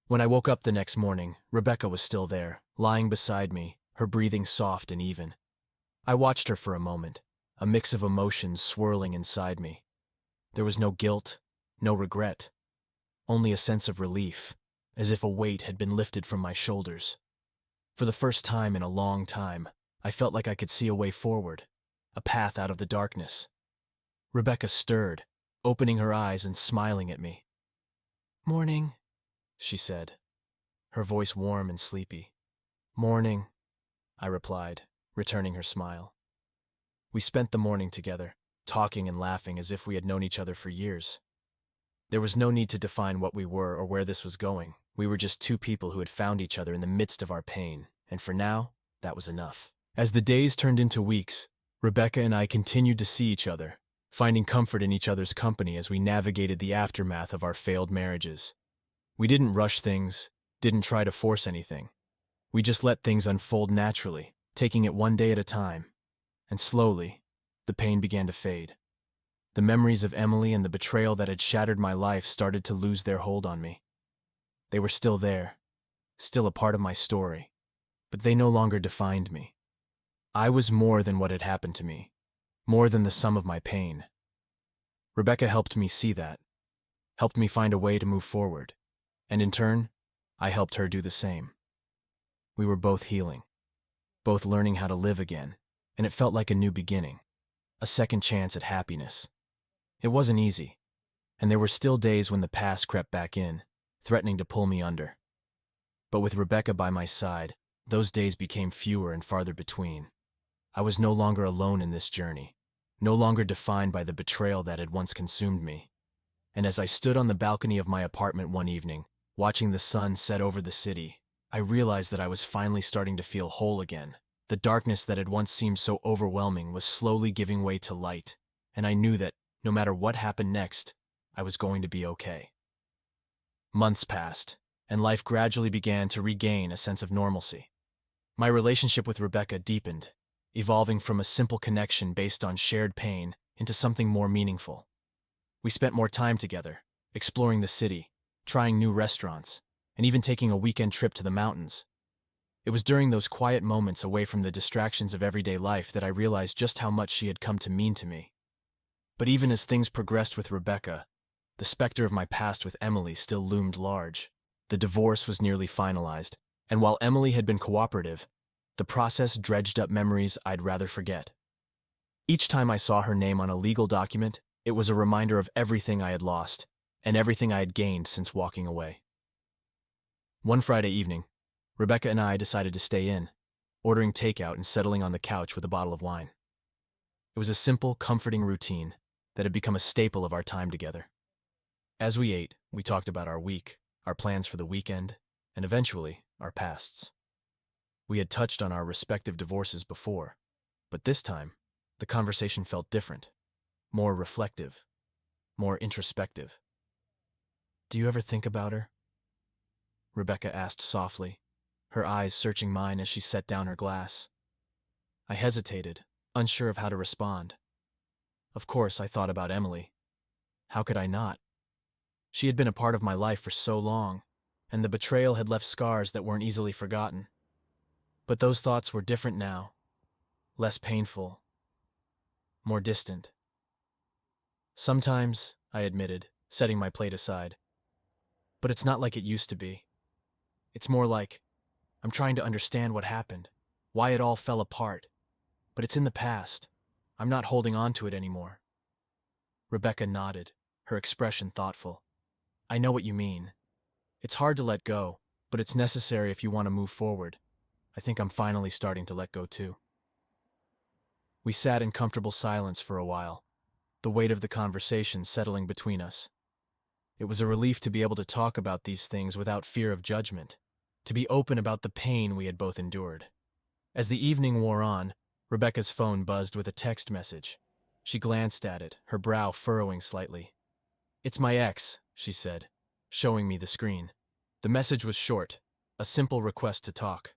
When I woke up the next morning, Rebecca was still there, lying beside me, her breathing soft and even. I watched her for a moment, a mix of emotions swirling inside me. There was no guilt, no regret, only a sense of relief, as if a weight had been lifted from my shoulders. For the first time in a long time, I felt like I could see a way forward, a path out of the darkness. Rebecca stirred, opening her eyes and smiling at me. "Morning," she said, her voice warm and sleepy. "Morning," I replied, returning her smile. We spent the morning together, talking and laughing as if we had known each other for years. There was no need to define what we were or where this was going. We were just two people who had found each other in the midst of our pain, and for now, that was enough. As the days turned into weeks, Rebecca and I continued to see each other, finding comfort in each other's company as we navigated the aftermath of our failed marriages. We didn't rush things, didn't try to force anything. We just let things unfold naturally, taking it one day at a time. And slowly, the pain began to fade. The memories of Emily and the betrayal that had shattered my life started to lose their hold on me. They were still there, still a part of my story, but they no longer defined me. I was more than what had happened to me, more than the sum of my pain. Rebecca helped me see that, helped me find a way to move forward, and in turn, I helped her do the same. We were both healing, both learning how to live again, and it felt like a new beginning, a second chance at happiness. It wasn't easy, and there were still days when the past crept back in, threatening to pull me under. But with Rebecca by my side, those days became fewer and farther between. I was no longer alone in this journey, no longer defined by the betrayal that had once consumed me. And as I stood on the balcony of my apartment one evening, watching the sun set over the city, I realized that I was finally starting to feel whole again. The darkness that had once seemed so overwhelming was slowly giving way to light, and I knew that, no matter what happened next, I was going to be okay. Months passed, and life gradually began to regain a sense of normalcy. My relationship with Rebecca deepened, evolving from a simple connection based on shared pain into something more meaningful. We spent more time together, exploring the city, trying new restaurants, and even taking a weekend trip to the mountains. It was during those quiet moments away from the distractions of everyday life that I realized just how much she had come to mean to me. But even as things progressed with Rebecca, the specter of my past with Emily still loomed large. The divorce was nearly finalized, and while Emily had been cooperative, the process dredged up memories I'd rather forget. Each time I saw her name on a legal document, It was a reminder of everything I had lost and everything I had gained since walking away. One Friday evening, Rebecca and I decided to stay in, ordering takeout and settling on the couch with a bottle of wine. It was a simple, comforting routine that had become a staple of our time together. As we ate, we talked about our week, our plans for the weekend, and eventually, our pasts. We had touched on our respective divorces before, but this time, the conversation felt different, more reflective, more introspective. "Do you ever think about her?" Rebecca asked softly, her eyes searching mine as she set down her glass. I hesitated, unsure of how to respond. Of course, I thought about Emily. How could I not? She had been a part of my life for so long, and the betrayal had left scars that weren't easily forgotten. But those thoughts were different now, less painful, more distant. Sometimes, I admitted, setting my plate aside. But it's not like it used to be. It's more like, I'm trying to understand what happened, why it all fell apart. But it's in the past. I'm not holding on to it anymore. Rebecca nodded, her expression thoughtful. I know what you mean. It's hard to let go, but it's necessary if you want to move forward. I think I'm finally starting to let go too. We sat in comfortable silence for a while, the weight of the conversation settling between us. It was a relief to be able to talk about these things without fear of judgment, to be open about the pain we had both endured. As the evening wore on, Rebecca's phone buzzed with a text message. She glanced at it, her brow furrowing slightly. "It's my ex," she said, showing me the screen. The message was short, a simple request to talk.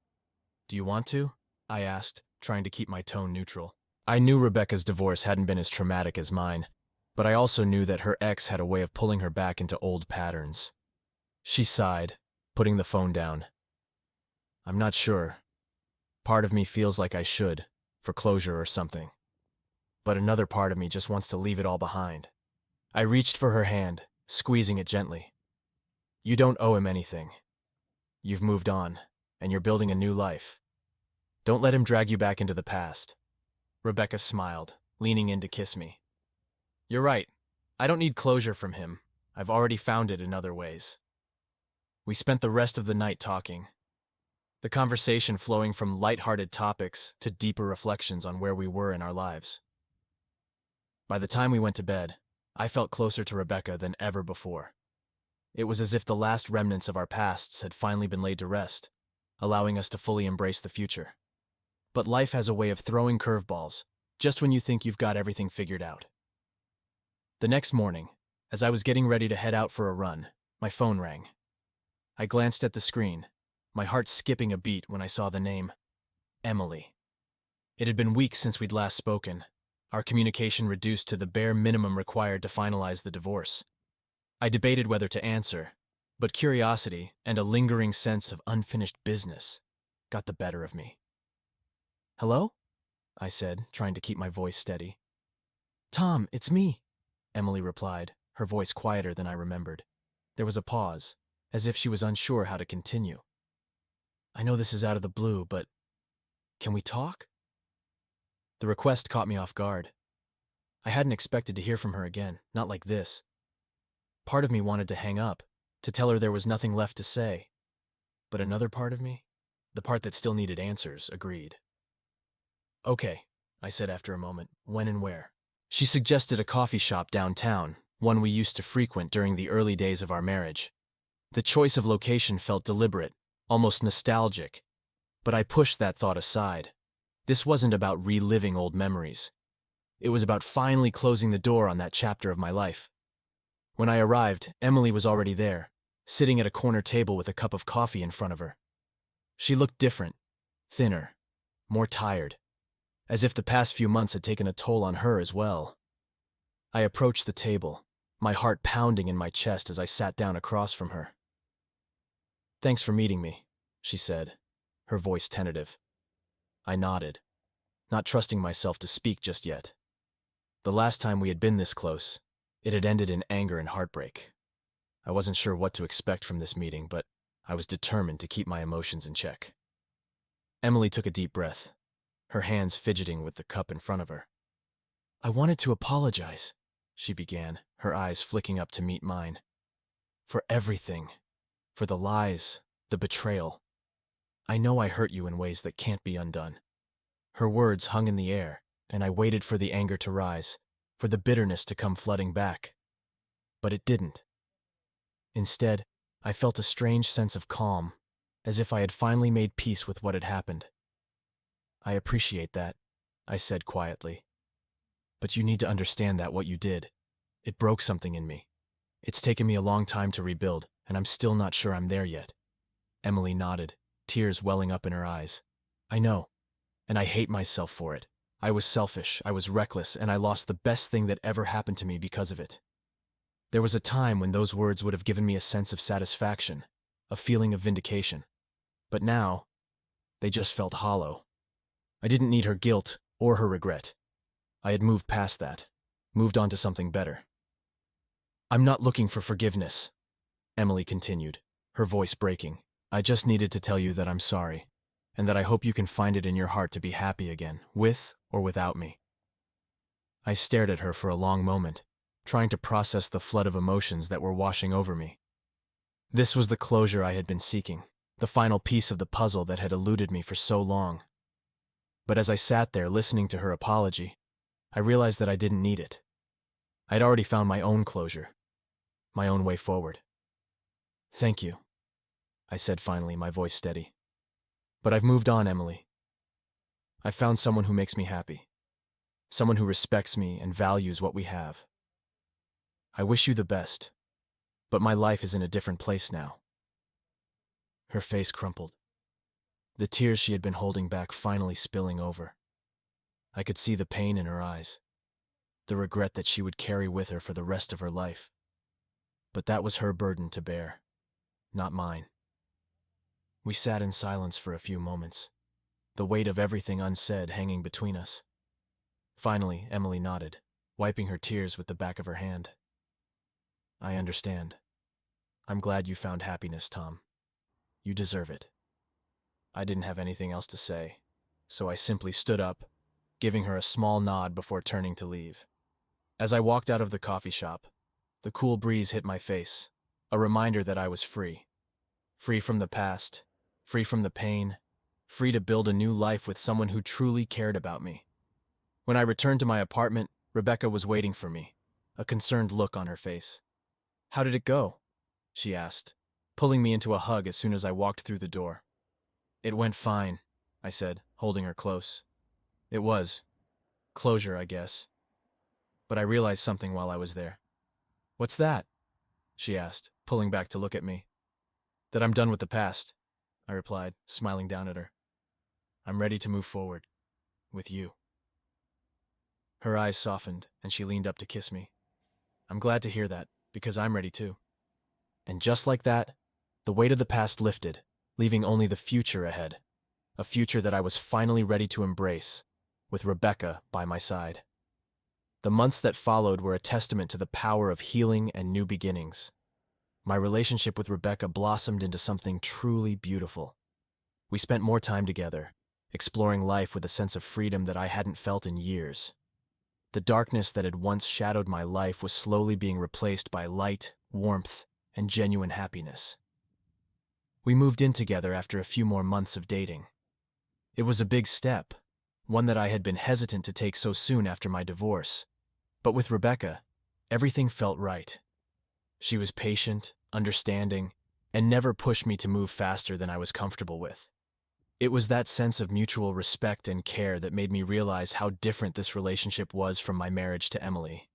"Do you want to?" I asked, trying to keep my tone neutral. I knew Rebecca's divorce hadn't been as traumatic as mine, but I also knew that her ex had a way of pulling her back into old patterns. She sighed, putting the phone down. "I'm not sure. Part of me feels like I should, for closure or something. But another part of me just wants to leave it all behind." I reached for her hand, squeezing it gently. "You don't owe him anything. You've moved on, and you're building a new life. Don't let him drag you back into the past." Rebecca smiled, leaning in to kiss me. "You're right. I don't need closure from him. I've already found it in other ways." We spent the rest of the night talking, the conversation flowing from light-hearted topics to deeper reflections on where we were in our lives. By the time we went to bed, I felt closer to Rebecca than ever before. It was as if the last remnants of our pasts had finally been laid to rest, allowing us to fully embrace the future. But life has a way of throwing curveballs, just when you think you've got everything figured out. The next morning, as I was getting ready to head out for a run, my phone rang. I glanced at the screen, my heart skipping a beat when I saw the name, Emily. It had been weeks since we'd last spoken, our communication reduced to the bare minimum required to finalize the divorce. I debated whether to answer, but curiosity and a lingering sense of unfinished business got the better of me. "Hello?" I said, trying to keep my voice steady. "Tom, it's me," Emily replied, her voice quieter than I remembered. There was a pause, as if she was unsure how to continue. "I know this is out of the blue, but can we talk?" The request caught me off guard. I hadn't expected to hear from her again, not like this. Part of me wanted to hang up, to tell her there was nothing left to say. But another part of me, the part that still needed answers, agreed. "Okay," I said after a moment, "when and where?" She suggested a coffee shop downtown, one we used to frequent during the early days of our marriage. The choice of location felt deliberate, almost nostalgic, but I pushed that thought aside. This wasn't about reliving old memories. It was about finally closing the door on that chapter of my life. When I arrived, Emily was already there, sitting at a corner table with a cup of coffee in front of her. She looked different, thinner, more tired, as if the past few months had taken a toll on her as well. I approached the table, my heart pounding in my chest as I sat down across from her. "Thanks for meeting me," she said, her voice tentative. I nodded, not trusting myself to speak just yet. The last time we had been this close, it had ended in anger and heartbreak. I wasn't sure what to expect from this meeting, but I was determined to keep my emotions in check. Emily took a deep breath, her hands fidgeting with the cup in front of her. "I wanted to apologize," she began, her eyes flicking up to meet mine. For everything. For the lies, the betrayal. I know I hurt you in ways that can't be undone. Her words hung in the air, and I waited for the anger to rise, for the bitterness to come flooding back. But it didn't. Instead, I felt a strange sense of calm, as if I had finally made peace with what had happened. I appreciate that, I said quietly. But you need to understand that what you did, it broke something in me. It's taken me a long time to rebuild, and I'm still not sure I'm there yet. Emily nodded, tears welling up in her eyes. I know, and I hate myself for it. I was selfish, I was reckless, and I lost the best thing that ever happened to me because of it. There was a time when those words would have given me a sense of satisfaction, a feeling of vindication. But now, they just felt hollow. I didn't need her guilt or her regret. I had moved past that, moved on to something better. I'm not looking for forgiveness, Emily continued, her voice breaking. I just needed to tell you that I'm sorry, and that I hope you can find it in your heart to be happy again, with or without me. I stared at her for a long moment, trying to process the flood of emotions that were washing over me. This was the closure I had been seeking, the final piece of the puzzle that had eluded me for so long. But as I sat there listening to her apology, I realized that I didn't need it. I'd already found my own closure, my own way forward. Thank you, I said finally, my voice steady. But I've moved on, Emily. I've found someone who makes me happy, someone who respects me and values what we have. I wish you the best, but my life is in a different place now. Her face crumpled, the tears she had been holding back finally spilling over. I could see the pain in her eyes, the regret that she would carry with her for the rest of her life. But that was her burden to bear, not mine. We sat in silence for a few moments, the weight of everything unsaid hanging between us. Finally, Emily nodded, wiping her tears with the back of her hand. I understand. I'm glad you found happiness, Tom. You deserve it. I didn't have anything else to say, so I simply stood up, giving her a small nod before turning to leave. As I walked out of the coffee shop, the cool breeze hit my face, a reminder that I was free. Free from the past, free from the pain, free to build a new life with someone who truly cared about me. When I returned to my apartment, Rebecca was waiting for me, a concerned look on her face. How did it go? She asked, pulling me into a hug as soon as I walked through the door. It went fine, I said, holding her close. It was. Closure, I guess. But I realized something while I was there. What's that? She asked, pulling back to look at me. That I'm done with the past, I replied, smiling down at her. I'm ready to move forward. With you. Her eyes softened, and she leaned up to kiss me. I'm glad to hear that, because I'm ready too. And just like that, the weight of the past lifted, leaving only the future ahead. A future that I was finally ready to embrace, with Rebecca by my side. The months that followed were a testament to the power of healing and new beginnings. My relationship with Rebecca blossomed into something truly beautiful. We spent more time together, exploring life with a sense of freedom that I hadn't felt in years. The darkness that had once shadowed my life was slowly being replaced by light, warmth, and genuine happiness. We moved in together after a few more months of dating. It was a big step, one that I had been hesitant to take so soon after my divorce. But with Rebecca, everything felt right. She was patient, understanding, and never pushed me to move faster than I was comfortable with. It was that sense of mutual respect and care that made me realize how different this relationship was from my marriage to Emily.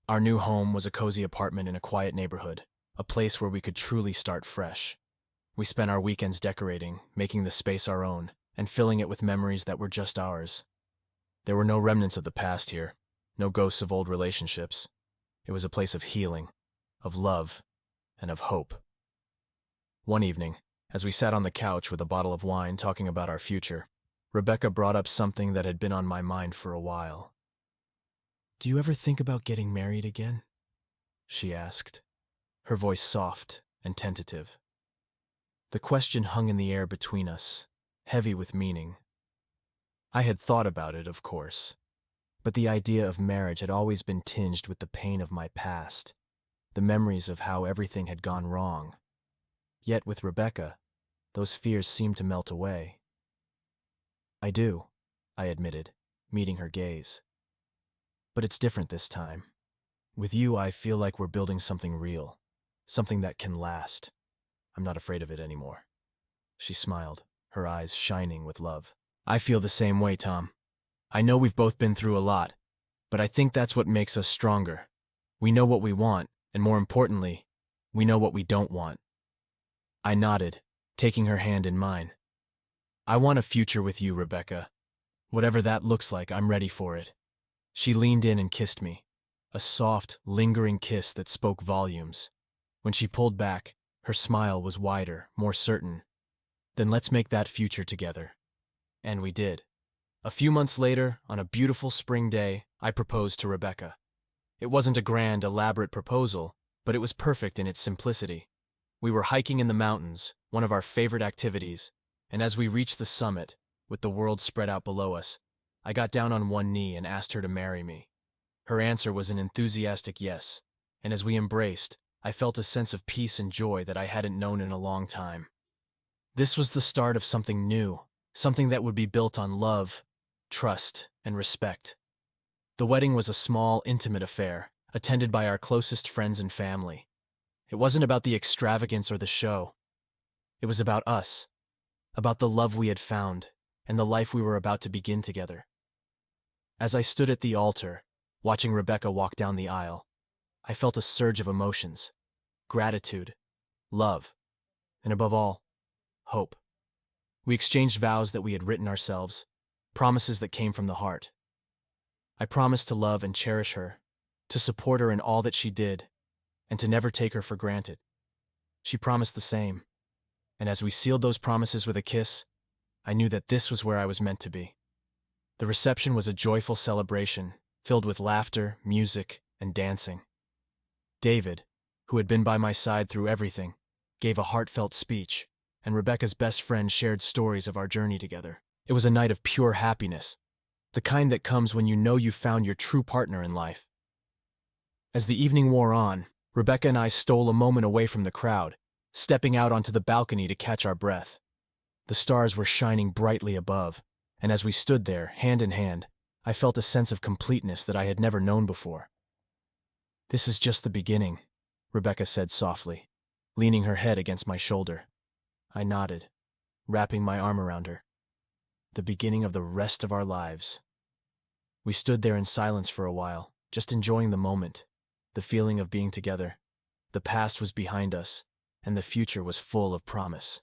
Our new home was a cozy apartment in a quiet neighborhood, a place where we could truly start fresh. We spent our weekends decorating, making the space our own, and filling it with memories that were just ours. There were no remnants of the past here, no ghosts of old relationships. It was a place of healing, of love, and of hope. One evening, as we sat on the couch with a bottle of wine talking about our future, Rebecca brought up something that had been on my mind for a while. Do you ever think about getting married again? She asked, her voice soft and tentative. The question hung in the air between us, heavy with meaning. I had thought about it, of course, But the idea of marriage had always been tinged with the pain of my past, the memories of how everything had gone wrong. Yet with Rebecca, those fears seemed to melt away. I do, I admitted, meeting her gaze. But it's different this time. With you, I feel like we're building something real, something that can last. I'm not afraid of it anymore. She smiled, her eyes shining with love. I feel the same way, Tom. I know we've both been through a lot, but I think that's what makes us stronger. We know what we want, and more importantly, we know what we don't want. I nodded, taking her hand in mine. I want a future with you, Rebecca. Whatever that looks like, I'm ready for it. She leaned in and kissed me, a soft, lingering kiss that spoke volumes. When she pulled back, her smile was wider, more certain. Then let's make that future together. And we did. A few months later, on a beautiful spring day, I proposed to Rebecca. It wasn't a grand, elaborate proposal, but it was perfect in its simplicity. We were hiking in the mountains, one of our favorite activities, and as we reached the summit, with the world spread out below us, I got down on one knee and asked her to marry me. Her answer was an enthusiastic yes, and as we embraced, I felt a sense of peace and joy that I hadn't known in a long time. This was the start of something new, something that would be built on love, trust, and respect. The wedding was a small, intimate affair, attended by our closest friends and family. It wasn't about the extravagance or the show. It was about us, about the love we had found, and the life we were about to begin together. As I stood at the altar, watching Rebecca walk down the aisle, I felt a surge of emotions: gratitude, love, and above all, hope. We exchanged vows that we had written ourselves, promises that came from the heart. I promised to love and cherish her, to support her in all that she did, and to never take her for granted. She promised the same, and as we sealed those promises with a kiss, I knew that this was where I was meant to be. The reception was a joyful celebration, filled with laughter, music, and dancing. David, who had been by my side through everything, gave a heartfelt speech, and Rebecca's best friend shared stories of our journey together. It was a night of pure happiness, the kind that comes when you know you've found your true partner in life. As the evening wore on, Rebecca and I stole a moment away from the crowd, stepping out onto the balcony to catch our breath. The stars were shining brightly above, and as we stood there, hand in hand, I felt a sense of completeness that I had never known before. "This is just the beginning," Rebecca said softly, leaning her head against my shoulder. I nodded, wrapping my arm around her. The beginning of the rest of our lives. We stood there in silence for a while, just enjoying the moment, the feeling of being together. The past was behind us, and the future was full of promise.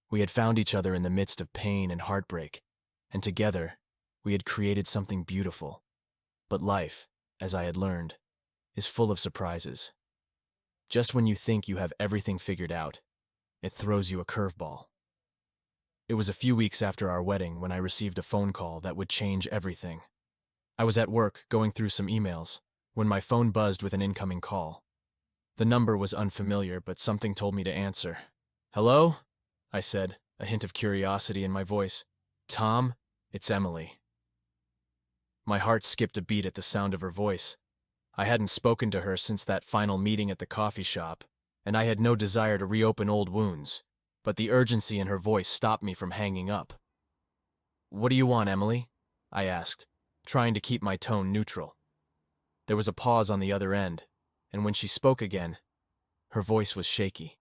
We had found each other in the midst of pain and heartbreak, and together, we had created something beautiful. But life, as I had learned, is full of surprises. Just when you think you have everything figured out, it throws you a curveball. It was a few weeks after our wedding when I received a phone call that would change everything. I was at work going through some emails when my phone buzzed with an incoming call. The number was unfamiliar, but something told me to answer. "Hello?" I said, a hint of curiosity in my voice. "Tom, it's Emily." My heart skipped a beat at the sound of her voice. I hadn't spoken to her since that final meeting at the coffee shop, and I had no desire to reopen old wounds, but the urgency in her voice stopped me from hanging up. "What do you want, Emily?" I asked, trying to keep my tone neutral. There was a pause on the other end, and when she spoke again, her voice was shaky.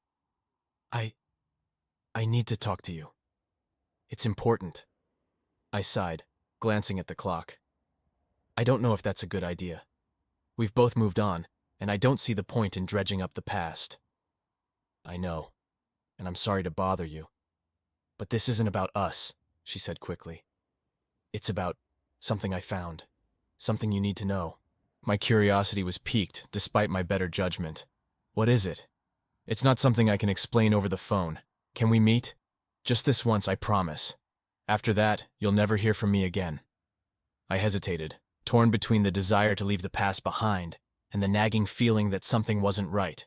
I need to talk to you. It's important." I sighed, glancing at the clock. "I don't know if that's a good idea. We've both moved on, and I don't see the point in dredging up the past." "I know, and I'm sorry to bother you. But this isn't about us," she said quickly. "It's about something I found, something you need to know." My curiosity was piqued, despite my better judgment. "What is it?" "It's not something I can explain over the phone. Can we meet? Just this once, I promise. After that, you'll never hear from me again." I hesitated, torn between the desire to leave the past behind and the nagging feeling that something wasn't right.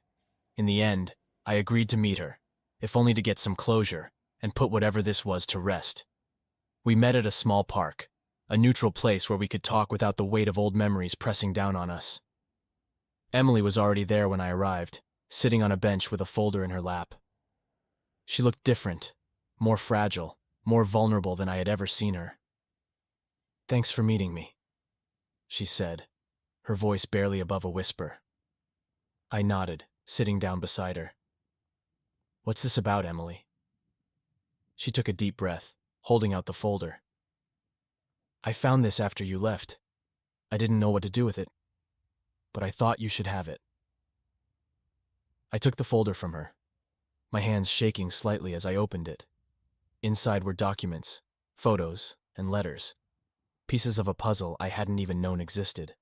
In the end, I agreed to meet her, if only to get some closure and put whatever this was to rest. We met at a small park, a neutral place where we could talk without the weight of old memories pressing down on us. Emily was already there when I arrived, sitting on a bench with a folder in her lap. She looked different, more fragile, more vulnerable than I had ever seen her. "Thanks for meeting me," she said, her voice barely above a whisper. I nodded, sitting down beside her. "What's this about, Emily?" She took a deep breath, holding out the folder. "I found this after you left. I didn't know what to do with it, but I thought you should have it." I took the folder from her, my hands shaking slightly as I opened it. Inside were documents, photos, and letters, pieces of a puzzle I hadn't even known existed.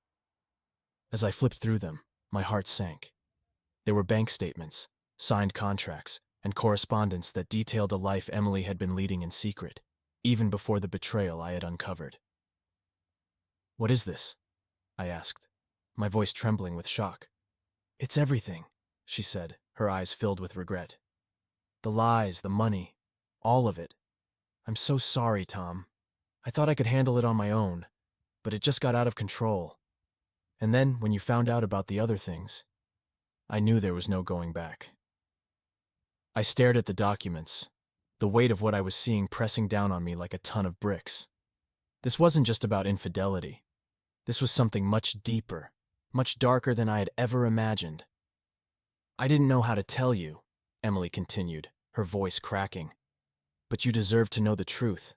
As I flipped through them, my heart sank. There were bank statements, signed contracts, and correspondence that detailed a life Emily had been leading in secret, even before the betrayal I had uncovered. "What is this?" I asked, my voice trembling with shock. "It's everything," she said, her eyes filled with regret. "The lies, the money, all of it. I'm so sorry, Tom. I thought I could handle it on my own, but it just got out of control. And then, when you found out about the other things, I knew there was no going back." I stared at the documents, the weight of what I was seeing pressing down on me like a ton of bricks. This wasn't just about infidelity. This was something much deeper, much darker than I had ever imagined. "I didn't know how to tell you," Emily continued, her voice cracking. "But you deserve to know the truth.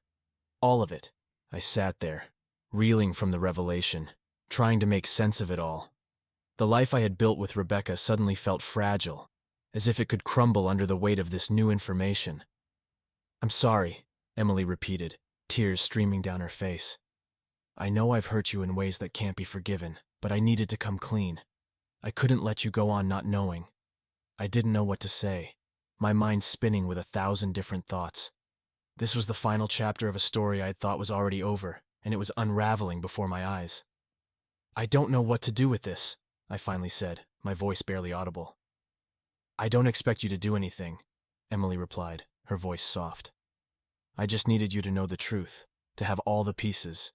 All of it." I sat there, reeling from the revelation, trying to make sense of it all. The life I had built with Rebecca suddenly felt fragile, as if it could crumble under the weight of this new information. "I'm sorry," Emily repeated, tears streaming down her face. "I know I've hurt you in ways that can't be forgiven, but I needed to come clean. I couldn't let you go on not knowing. I didn't know what to say, my mind spinning with 1,000 different thoughts. This was the final chapter of a story I had thought was already over, and it was unraveling before my eyes. "I don't know what to do with this," I finally said, my voice barely audible. "I don't expect you to do anything," Emily replied, her voice soft. "I just needed you to know the truth, to have all the pieces.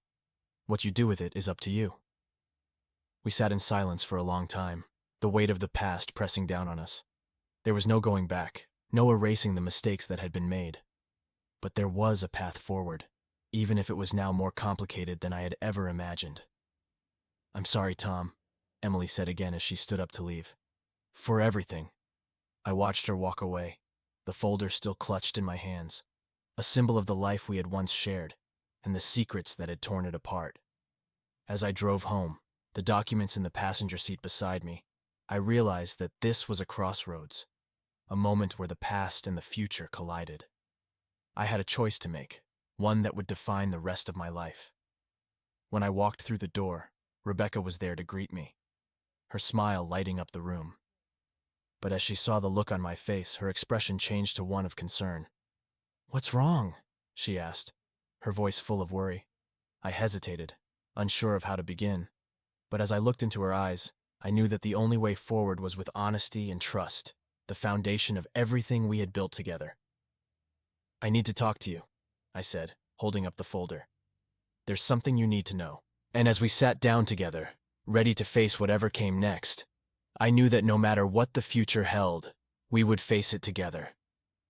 What you do with it is up to you." We sat in silence for a long time, the weight of the past pressing down on us. There was no going back, no erasing the mistakes that had been made. But there was a path forward, even if it was now more complicated than I had ever imagined. "I'm sorry, Tom," Emily said again as she stood up to leave. "For everything." I watched her walk away, the folder still clutched in my hands, a symbol of the life we had once shared, and the secrets that had torn it apart. As I drove home, the documents in the passenger seat beside me, I realized that this was a crossroads, a moment where the past and the future collided. I had a choice to make, one that would define the rest of my life. When I walked through the door, Rebecca was there to greet me, her smile lighting up the room. But as she saw the look on my face, her expression changed to one of concern. "What's wrong?" she asked, her voice full of worry. I hesitated, unsure of how to begin, but as I looked into her eyes, I knew that the only way forward was with honesty and trust, the foundation of everything we had built together. "I need to talk to you," I said, holding up the folder. "There's something you need to know." And as we sat down together, ready to face whatever came next, I knew that no matter what the future held, we would face it together.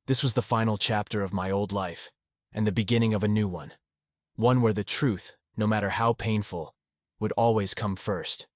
This was the final chapter of my old life, and the beginning of a new one where the truth, no matter how painful, would always come first.